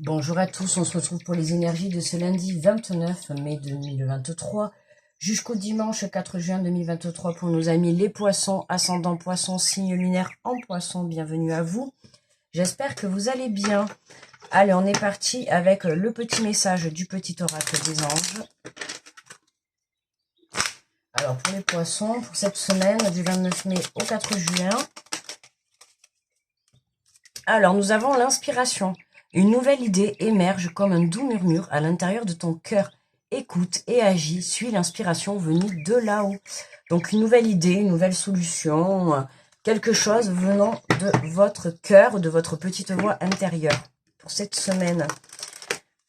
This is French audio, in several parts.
Bonjour à tous, on se retrouve pour les énergies de ce lundi 29 mai 2023 jusqu'au dimanche 4 juin 2023 pour nos amis les poissons, ascendant poissons, signe lunaire en poisson. Bienvenue à vous. J'espère que vous allez bien. Allez, on est parti avec le petit message du petit oracle des anges. Alors pour les poissons, pour cette semaine du 29 mai au 4 juin, alors nous avons l'inspiration. Une nouvelle idée émerge comme un doux murmure à l'intérieur de ton cœur. Écoute et agis, suis l'inspiration venue de là-haut. Donc une nouvelle idée, une nouvelle solution, quelque chose venant de votre cœur, de votre petite voix intérieure pour cette semaine.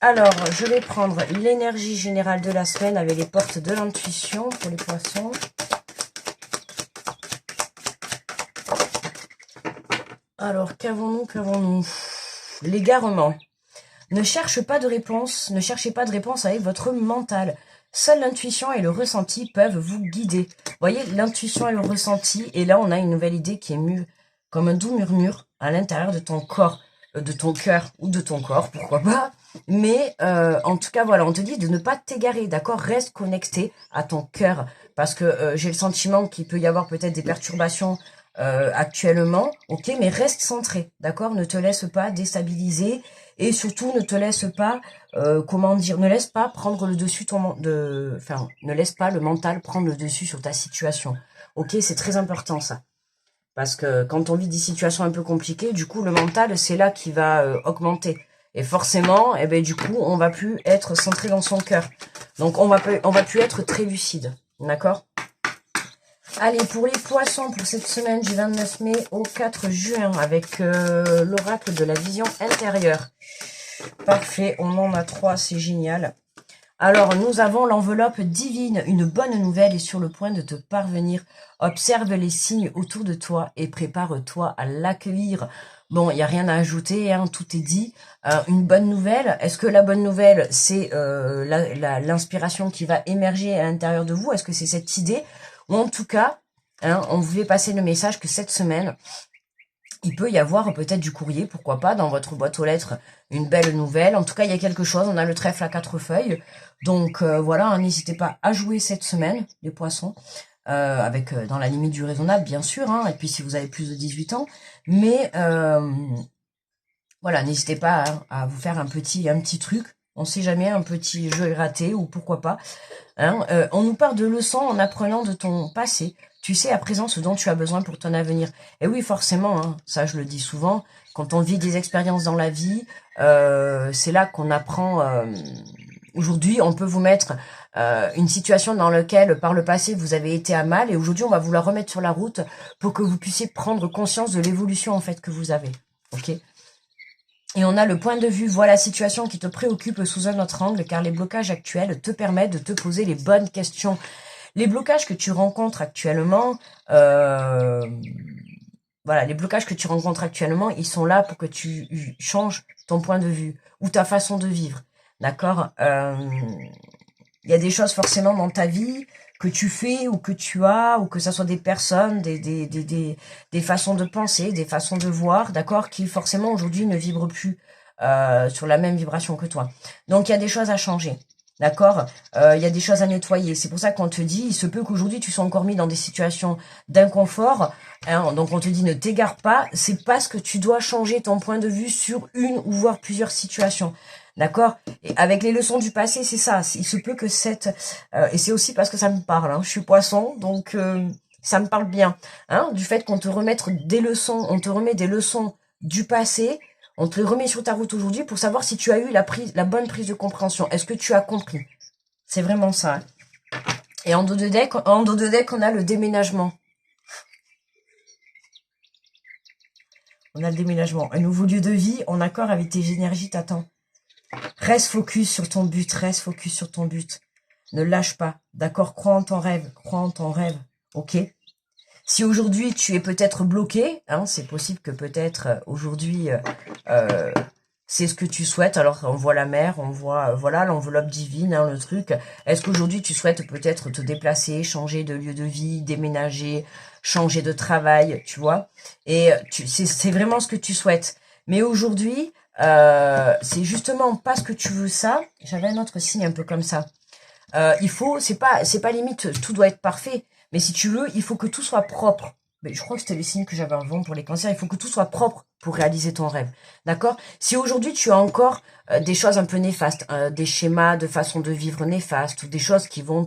Alors, je vais prendre l'énergie générale de la semaine avec les portes de l'intuition pour les poissons. Alors, qu'avons-nous? L'égarement. Ne cherchez pas de réponse avec votre mental. Seule l'intuition et le ressenti peuvent vous guider. Vous voyez, l'intuition et le ressenti, et là on a une nouvelle idée qui est mue comme un doux murmure à l'intérieur de ton corps, de ton cœur ou de ton corps, pourquoi pas. Mais en tout cas, voilà, on te dit de ne pas t'égarer, d'accord? Reste connecté à ton cœur, parce que j'ai le sentiment qu'il peut y avoir peut-être des perturbations actuellement, ok, mais reste centré, d'accord? Ne te laisse pas déstabiliser et surtout ne te laisse pas, comment dire, ne laisse pas prendre le dessus ne laisse pas le mental prendre le dessus sur ta situation, ok? C'est très important ça, parce que quand on vit des situations un peu compliquées, du coup le mental c'est là qui va augmenter. Et forcément, eh ben, du coup, on va plus être centré dans son cœur. Donc, on va plus être très lucide. D'accord? Allez, pour les poissons, pour cette semaine du 29 mai au 4 juin, avec l'oracle de la vision intérieure. Parfait, on en a 3, c'est génial. Alors, nous avons l'enveloppe divine. Une bonne nouvelle est sur le point de te parvenir. Observe les signes autour de toi et prépare-toi à l'accueillir. Bon, il n'y a rien à ajouter, hein, tout est dit. Une bonne nouvelle, est-ce que la bonne nouvelle, c'est l'inspiration qui va émerger à l'intérieur de vous? Est-ce que c'est cette idée? Ou en tout cas, hein, on voulait passer le message que cette semaine, il peut y avoir peut-être du courrier, pourquoi pas, dans votre boîte aux lettres, une belle nouvelle. En tout cas, il y a quelque chose. On a le trèfle à 4 feuilles. Donc voilà, hein, n'hésitez pas à jouer cette semaine, les poissons, avec dans la limite du raisonnable, bien sûr. Hein, et puis si vous avez plus de 18 ans. Mais voilà, n'hésitez pas à vous faire un petit truc. On sait jamais, un petit jeu raté ou pourquoi pas. Hein, on nous parle de leçons en apprenant de ton passé. Tu sais à présent ce dont tu as besoin pour ton avenir. Et oui, forcément, hein, ça je le dis souvent, quand on vit des expériences dans la vie, c'est là qu'on apprend. Aujourd'hui, on peut vous mettre une situation dans laquelle, par le passé, vous avez été à mal, et aujourd'hui, on va vous la remettre sur la route pour que vous puissiez prendre conscience de l'évolution en fait que vous avez. Ok ? Et on a le point de vue, vois la situation qui te préoccupe sous un autre angle, car les blocages actuels te permettent de te poser les bonnes questions. Les blocages que tu rencontres actuellement, voilà, les blocages que tu rencontres actuellement, ils sont là pour que tu changes ton point de vue ou ta façon de vivre. D'accord? Il y a des choses forcément dans ta vie que tu fais ou que tu as, ou que ça soit des personnes, des façons de penser, des façons de voir, d'accord, qui forcément aujourd'hui ne vibrent plus sur la même vibration que toi. Donc il y a des choses à changer. D'accord, il y a des choses à nettoyer. C'est pour ça qu'on te dit, il se peut qu'aujourd'hui tu sois encore mis dans des situations d'inconfort. Hein, donc on te dit ne t'égare pas. C'est parce que tu dois changer ton point de vue sur une ou voire plusieurs situations. D'accord. Et avec les leçons du passé, c'est ça. Il se peut que et c'est aussi parce que ça me parle. Hein, je suis poisson, donc ça me parle bien. Hein, du fait qu'on te remette des leçons, on te remet des leçons du passé. On te les remet sur ta route aujourd'hui pour savoir si tu as eu la bonne prise de compréhension. Est-ce que tu as compris? C'est vraiment ça. Hein. Et en dos de deck, on a le déménagement. On a le déménagement. Un nouveau lieu de vie en accord avec tes énergies t'attend. Reste focus sur ton but, reste focus sur ton but. Ne lâche pas, d'accord? Crois en ton rêve, ok? Si aujourd'hui tu es peut-être bloqué, hein, c'est possible que peut-être aujourd'hui c'est ce que tu souhaites. Alors on voit la mer, on voit voilà l'enveloppe divine, hein, le truc. Est-ce qu'aujourd'hui tu souhaites peut-être te déplacer, changer de lieu de vie, déménager, changer de travail, tu vois? Et c'est vraiment ce que tu souhaites. Mais aujourd'hui, c'est justement parce que tu veux ça. J'avais un autre signe un peu comme ça. C'est pas limite, tout doit être parfait. Mais si tu veux, il faut que tout soit propre. Mais je crois que c'était les signes que j'avais avant pour les cancers. Il faut que tout soit propre pour réaliser ton rêve. D'accord? Si aujourd'hui tu as encore des choses un peu néfastes, des schémas de façon de vivre néfastes, ou des choses qui vont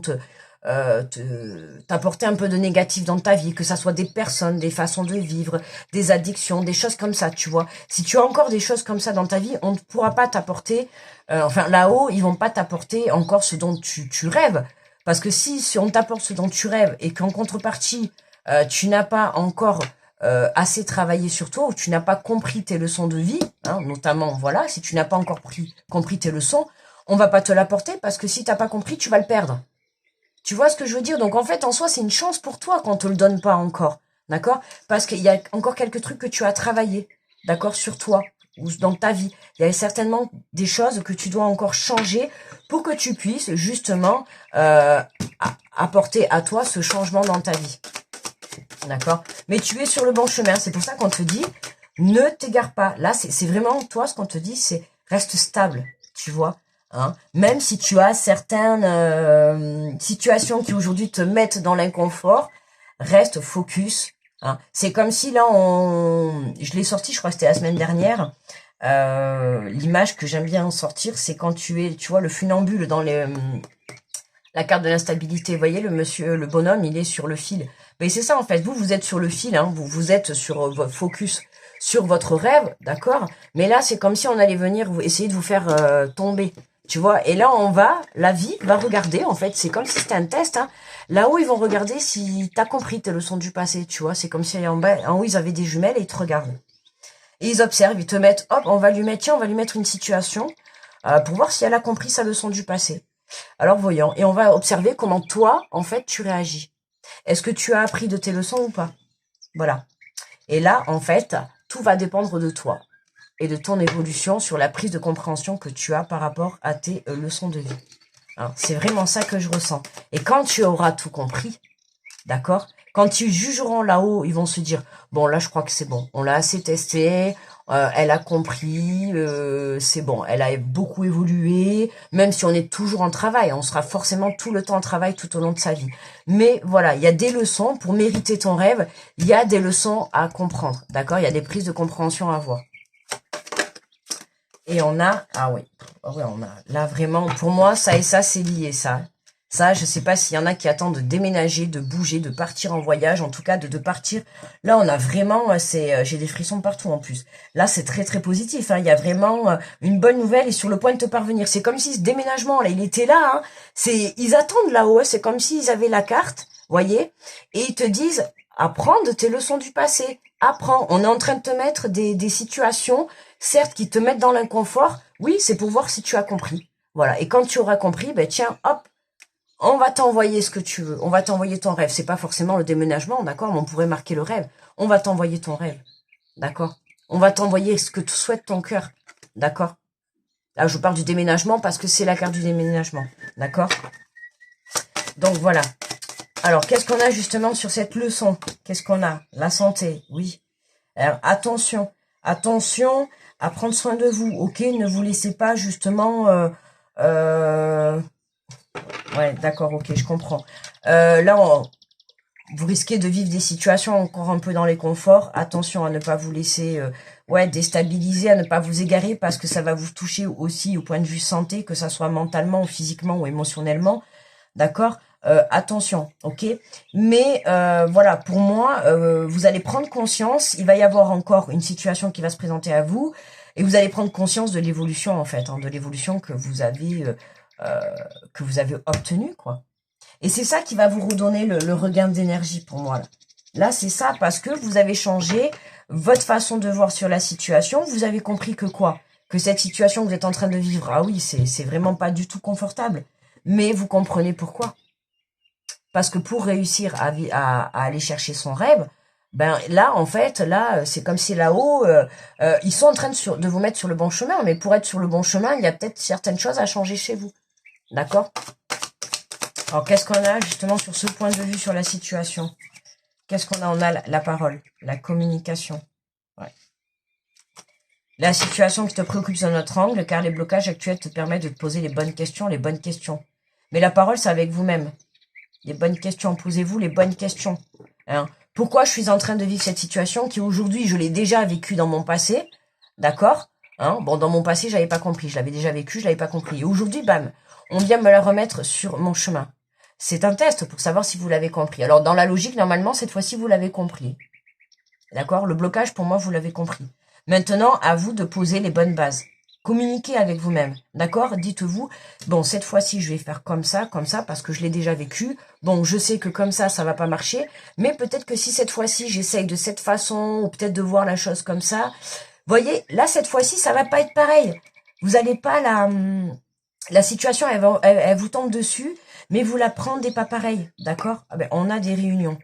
t'apporter un peu de négatif dans ta vie, que ça soit des personnes, des façons de vivre, des addictions, des choses comme ça, tu vois. Si tu as encore des choses comme ça dans ta vie, on ne pourra pas t'apporter, enfin là-haut, ils vont pas t'apporter encore ce dont tu rêves. Parce que si on t'apporte ce dont tu rêves et qu'en contrepartie, tu n'as pas encore assez travaillé sur toi, ou tu n'as pas compris tes leçons de vie, hein, notamment, voilà, si tu n'as pas encore compris tes leçons, on va pas te l'apporter parce que si t'as pas compris, tu vas le perdre. Tu vois ce que je veux dire? Donc en fait, en soi, c'est une chance pour toi qu'on te le donne pas encore. D'accord? Parce qu'il y a encore quelques trucs que tu as travaillé. D'accord? Sur toi. Ou dans ta vie. Il y a certainement des choses que tu dois encore changer pour que tu puisses justement apporter à toi ce changement dans ta vie. D'accord? Mais tu es sur le bon chemin. C'est pour ça qu'on te dit, ne t'égare pas. Là, c'est vraiment toi, ce qu'on te dit, c'est reste stable. Tu vois? Hein, même si tu as certaines situations qui aujourd'hui te mettent dans l'inconfort, reste focus. Hein. C'est comme si là, je l'ai sorti, je crois que c'était la semaine dernière. L'image que j'aime bien sortir, c'est quand tu vois, le funambule dans la carte de l'instabilité. Vous voyez, le bonhomme, il est sur le fil. Mais c'est ça en fait. Vous êtes sur le fil. Hein, vous êtes sur votre focus sur votre rêve, d'accord. Mais là, c'est comme si on allait venir essayer de vous faire tomber. Tu vois, et là, la vie va regarder, en fait, c'est comme si c'était un test, hein. Là-haut, ils vont regarder si t'as compris tes leçons du passé, tu vois, c'est comme si en haut, ils avaient des jumelles et ils te regardent. Et ils observent, ils te mettent, hop, on va lui mettre une situation pour voir si elle a compris sa leçon du passé. Alors, voyons, et on va observer comment toi, en fait, tu réagis. Est-ce que tu as appris de tes leçons ou pas? Voilà. Et là, en fait, tout va dépendre de toi et de ton évolution sur la prise de compréhension que tu as par rapport à tes leçons de vie. Hein, c'est vraiment ça que je ressens. Et quand tu auras tout compris, d'accord? Quand ils jugeront là-haut, ils vont se dire, bon, là, je crois que c'est bon. On l'a assez testé, elle a compris, c'est bon. Elle a beaucoup évolué, même si on est toujours en travail. On sera forcément tout le temps en travail tout au long de sa vie. Mais voilà, il y a des leçons pour mériter ton rêve. Il y a des leçons à comprendre, d'accord? Il y a des prises de compréhension à avoir. Et on a, ah oui, on a, là vraiment, pour moi, ça et ça, c'est lié, ça. Ça, je sais pas s'il y en a qui attendent de déménager, de bouger, de partir en voyage, en tout cas de partir. Là, on a vraiment, j'ai des frissons partout en plus. Là, c'est très très positif. Hein. Il y a vraiment une bonne nouvelle et sur le point de te parvenir. C'est comme si ce déménagement là, il était là. Hein. Ils attendent là-haut. Hein. C'est comme s'ils avaient la carte, voyez, et ils te disent apprends de tes leçons du passé. Apprends. On est en train de te mettre des situations, certes, qui te mettent dans l'inconfort. Oui, c'est pour voir si tu as compris. Voilà. Et quand tu auras compris, ben tiens, hop. On va t'envoyer ce que tu veux. On va t'envoyer ton rêve. C'est pas forcément le déménagement, d'accord? Mais on pourrait marquer le rêve. On va t'envoyer ton rêve. D'accord? On va t'envoyer ce que tu souhaites ton cœur. D'accord? Là, je parle du déménagement parce que c'est la carte du déménagement. D'accord? Donc, voilà. Alors, qu'est-ce qu'on a justement sur cette leçon? Qu'est-ce qu'on a? La santé, oui. Alors, attention. Attention à prendre soin de vous, ok? Ne vous laissez pas justement... Ouais, d'accord, ok, je comprends. Là, vous risquez de vivre des situations encore un peu dans les conforts. Attention à ne pas vous laisser déstabiliser, à ne pas vous égarer parce que ça va vous toucher aussi au point de vue santé, que ça soit mentalement, ou physiquement ou émotionnellement. D'accord? Attention, ok? Mais voilà, pour moi, vous allez prendre conscience, il va y avoir encore une situation qui va se présenter à vous et vous allez prendre conscience de l'évolution en fait, hein, de l'évolution que vous avez obtenue, quoi. Et c'est ça qui va vous redonner le regain d'énergie pour moi. Là, c'est ça parce que vous avez changé votre façon de voir sur la situation. Vous avez compris que quoi? Que cette situation que vous êtes en train de vivre, ah oui, c'est vraiment pas du tout confortable. Mais vous comprenez pourquoi. Parce que pour réussir à aller chercher son rêve, ben là, en fait, là, c'est comme si là-haut, ils sont en train de vous mettre sur le bon chemin. Mais pour être sur le bon chemin, il y a peut-être certaines choses à changer chez vous. D'accord? Alors, qu'est-ce qu'on a justement sur ce point de vue sur la situation? Qu'est-ce qu'on a? On a la parole, la communication. Ouais. La situation qui te préoccupe sur notre angle, car les blocages actuels te permettent de te poser les bonnes questions, les bonnes questions. Mais la parole, c'est avec vous-même. Les bonnes questions, posez-vous les bonnes questions. Hein. Pourquoi je suis en train de vivre cette situation qui aujourd'hui, je l'ai déjà vécue dans mon passé, d'accord, hein. Bon, dans mon passé, j'avais pas compris, je l'avais déjà vécu, je l'avais pas compris. Et aujourd'hui, bam, on vient me la remettre sur mon chemin. C'est un test pour savoir si vous l'avez compris. Alors, dans la logique, normalement, cette fois-ci, vous l'avez compris. D'accord? Le blocage, pour moi, vous l'avez compris. Maintenant, à vous de poser les bonnes bases. Communiquez avec vous-même, d'accord? Dites-vous, bon, cette fois-ci, je vais faire comme ça, parce que je l'ai déjà vécu. Bon, je sais que comme ça va pas marcher. Mais peut-être que si cette fois-ci, j'essaye de cette façon, ou peut-être de voir la chose comme ça, voyez, là, cette fois-ci, ça va pas être pareil. Vous n'allez pas la situation, elle vous tombe dessus, mais vous la prendrez pas pareil, d'accord? Ah ben, on a des réunions.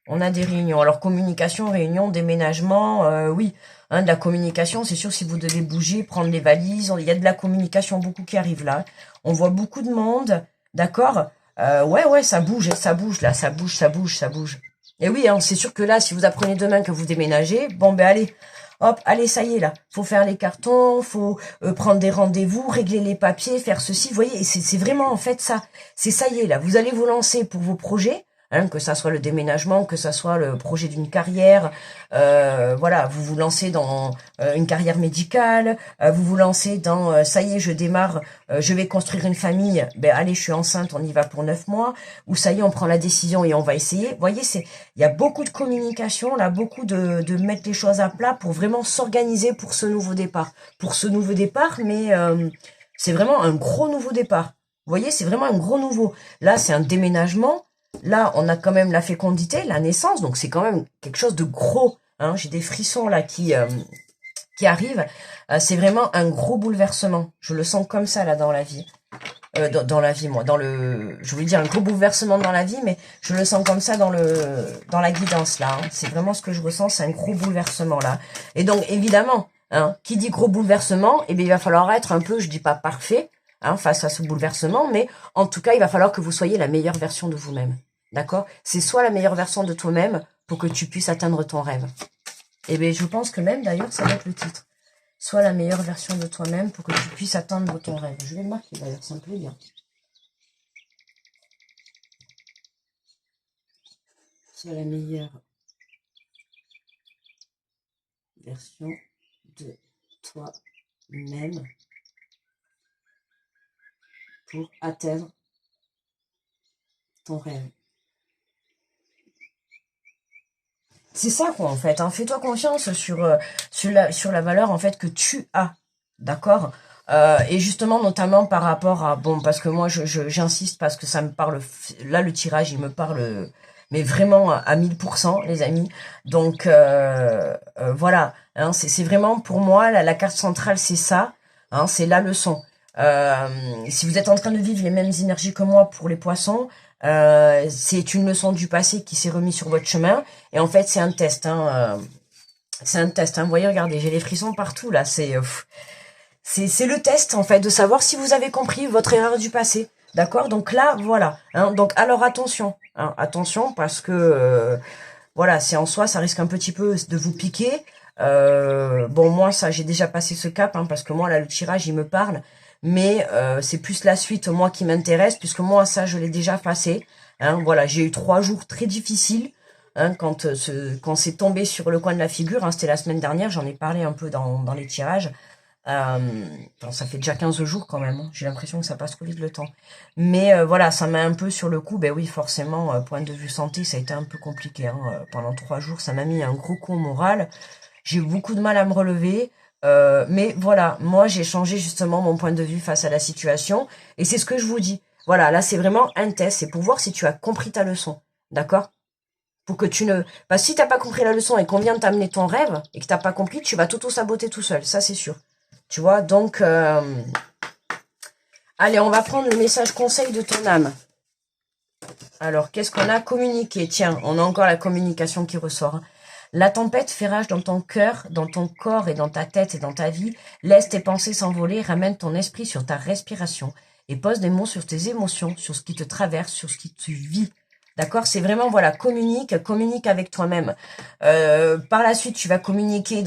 On a des réunions. Alors, communication, réunion, déménagement, oui. Hein, de la communication, c'est sûr, si vous devez bouger, prendre les valises, il y a de la communication beaucoup qui arrive là. On voit beaucoup de monde, d'accord. Ouais, ça bouge, là, ça bouge. Et oui, hein, c'est sûr que là, si vous apprenez demain que vous déménagez, bon, ben allez, hop, allez, ça y est, là. Faut faire les cartons, faut prendre des rendez-vous, régler les papiers, faire ceci. Vous voyez, c'est vraiment, en fait, ça. C'est ça y est, là. Vous allez vous lancer pour vos projets. Hein, que ça soit le déménagement, que ça soit le projet d'une carrière, voilà, vous vous lancez dans une carrière médicale, vous vous lancez dans ça y est, je démarre, je vais construire une famille, ben allez, je suis enceinte, on y va pour 9 mois, ou ça y est, on prend la décision et on va essayer. Vous voyez, il y a beaucoup de communication, là, beaucoup de mettre les choses à plat pour vraiment s'organiser pour ce nouveau départ. Pour ce nouveau départ, mais c'est vraiment un gros nouveau départ. Vous voyez, c'est vraiment un gros nouveau. Là, c'est un déménagement. Là, on a quand même la fécondité, la naissance, donc c'est quand même quelque chose de gros. Hein. J'ai des frissons là qui arrivent. C'est vraiment un gros bouleversement. Je le sens comme ça là dans la vie. Dans la vie, moi. Je voulais dire un gros bouleversement dans la vie, mais je le sens comme ça dans la guidance là. Hein. C'est vraiment ce que je ressens, c'est un gros bouleversement là. Et donc évidemment, hein, qui dit gros bouleversement, eh bien il va falloir être un peu, je dis pas parfait, hein, face à ce bouleversement, mais en tout cas, il va falloir que vous soyez la meilleure version de vous-même. D'accord? C'est soit la meilleure version de toi-même pour que tu puisses atteindre ton rêve. Et bien, je pense que même, d'ailleurs, ça va être le titre. Soit la meilleure version de toi-même pour que tu puisses atteindre ton rêve. Je vais le marquer, d'ailleurs, ça me plaît bien. Soit la meilleure version de toi-même pour atteindre ton rêve. C'est ça, quoi, en fait. Hein. Fais-toi confiance sur la valeur, en fait, que tu as. D'accord. Et justement, notamment par rapport à... Bon, parce que moi, j'insiste parce que ça me parle... Là, le tirage, il me parle... Mais vraiment à 1000%, les amis. Donc, voilà. Hein, c'est vraiment, pour moi, la carte centrale, c'est ça. Hein, c'est la leçon. Si vous êtes en train de vivre les mêmes énergies que moi pour les poissons, c'est une leçon du passé qui s'est remise sur votre chemin. Et en fait, c'est un test. Hein, c'est un test. Hein. Vous voyez, regardez, j'ai les frissons partout, là. C'est le test, en fait, de savoir si vous avez compris votre erreur du passé. D'accord? Donc là, voilà. Hein, donc, alors, attention. Hein, attention, parce que, voilà, c'est en soi, ça risque un petit peu de vous piquer. Bon, moi, ça, j'ai déjà passé ce cap, hein, parce que moi, là, le tirage, il me parle. Mais c'est plus la suite, moi, qui m'intéresse, puisque moi, ça, je l'ai déjà passé. Hein, voilà, j'ai eu 3 jours très difficiles. Hein, quand c'est tombé sur le coin de la figure, hein, c'était la semaine dernière, j'en ai parlé un peu dans les tirages. Ça fait déjà 15 jours quand même, hein. J'ai l'impression que ça passe trop vite le temps. Mais voilà, ça m'a un peu sur le coup, ben oui, forcément, point de vue santé, ça a été un peu compliqué. Hein. Pendant 3 jours, ça m'a mis un gros coup au moral. J'ai eu beaucoup de mal à me relever. Mais voilà, moi j'ai changé justement mon point de vue face à la situation. Et c'est ce que je vous dis. Voilà, là c'est vraiment un test, c'est pour voir si tu as compris ta leçon. D'accord? Pour que tu ne... Parce que si t'as pas compris la leçon et qu'on vient de t'amener ton rêve, et que t'as pas compris, tu vas t'auto-saboter tout seul, ça c'est sûr. Tu vois, donc... Allez, on va prendre le message conseil de ton âme. Alors, qu'est-ce qu'on a communiqué? Tiens, on a encore la communication qui ressort. Hein. La tempête fait rage dans ton cœur, dans ton corps et dans ta tête et dans ta vie. Laisse tes pensées s'envoler, ramène ton esprit sur ta respiration et pose des mots sur tes émotions, sur ce qui te traverse, sur ce qui tu vis. D'accord? C'est vraiment, voilà, communique avec toi-même. Par la suite, tu vas communiquer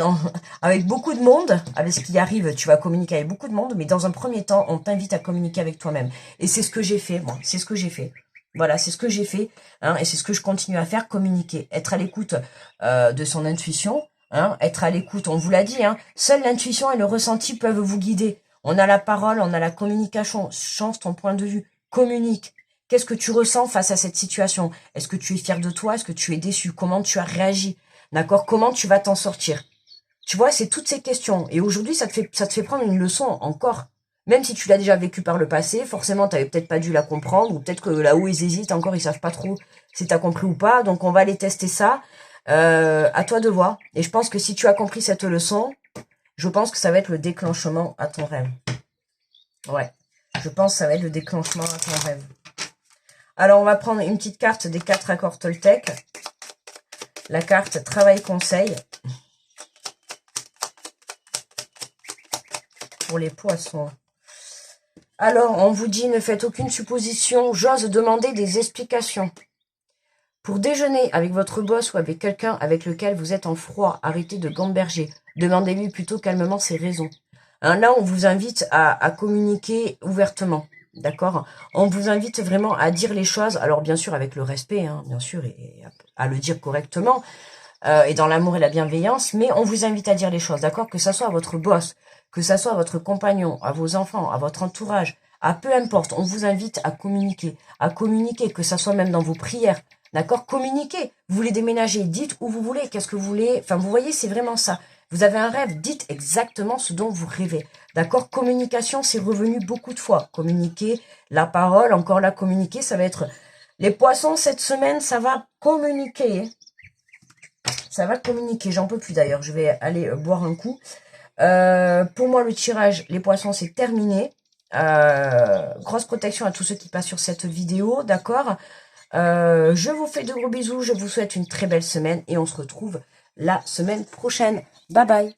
avec beaucoup de monde, avec ce qui arrive, tu vas communiquer avec beaucoup de monde, mais dans un premier temps, on t'invite à communiquer avec toi-même. Et c'est ce que j'ai fait, moi, c'est ce que j'ai fait. Voilà, c'est ce que j'ai fait, hein, et c'est ce que je continue à faire, communiquer, être à l'écoute de son intuition, hein, être à l'écoute, on vous l'a dit, hein, seule l'intuition et le ressenti peuvent vous guider. On a la parole, on a la communication, change ton point de vue, communique. Qu'est-ce que tu ressens face à cette situation? Est-ce que tu es fier de toi? Est-ce que tu es déçu? Comment tu as réagi? D'accord? Comment tu vas t'en sortir? Tu vois, c'est toutes ces questions. Et aujourd'hui, ça te fait prendre une leçon encore. Même si tu l'as déjà vécu par le passé, forcément, tu n'avais peut-être pas dû la comprendre, ou peut-être que là-haut, ils hésitent encore, ils savent pas trop si tu as compris ou pas. Donc, on va aller tester ça. À toi de voir. Et je pense que si tu as compris cette leçon, je pense que ça va être le déclenchement à ton rêve. Ouais. Je pense que ça va être le déclenchement à ton rêve. Alors, on va prendre une petite carte des 4 accords Toltec. La carte Travail-Conseil. Pour les poissons. Alors, on vous dit, ne faites aucune supposition. J'ose demander des explications. Pour déjeuner avec votre boss ou avec quelqu'un avec lequel vous êtes en froid, arrêtez de gamberger. Demandez-lui plutôt calmement ses raisons. Hein, là, on vous invite à communiquer ouvertement. D'accord? On vous invite vraiment à dire les choses, alors bien sûr avec le respect, hein, bien sûr, et à le dire correctement, et dans l'amour et la bienveillance, mais on vous invite à dire les choses, d'accord? Que ça soit à votre boss, que ça soit à votre compagnon, à vos enfants, à votre entourage, à peu importe, on vous invite à communiquer, que ça soit même dans vos prières, d'accord? Communiquez, vous voulez déménager, dites où vous voulez, qu'est-ce que vous voulez, enfin vous voyez, c'est vraiment ça. Vous avez un rêve, dites exactement ce dont vous rêvez. D'accord? Communication, c'est revenu beaucoup de fois. Communiquer, la parole, encore là, communiquer, ça va être... Les poissons, cette semaine, ça va communiquer. Ça va communiquer, j'en peux plus d'ailleurs. Je vais aller boire un coup. Pour moi, le tirage, les poissons, c'est terminé. Grosse protection à tous ceux qui passent sur cette vidéo, d'accord? Je vous fais de gros bisous, je vous souhaite une très belle semaine et on se retrouve la semaine prochaine. Bye bye.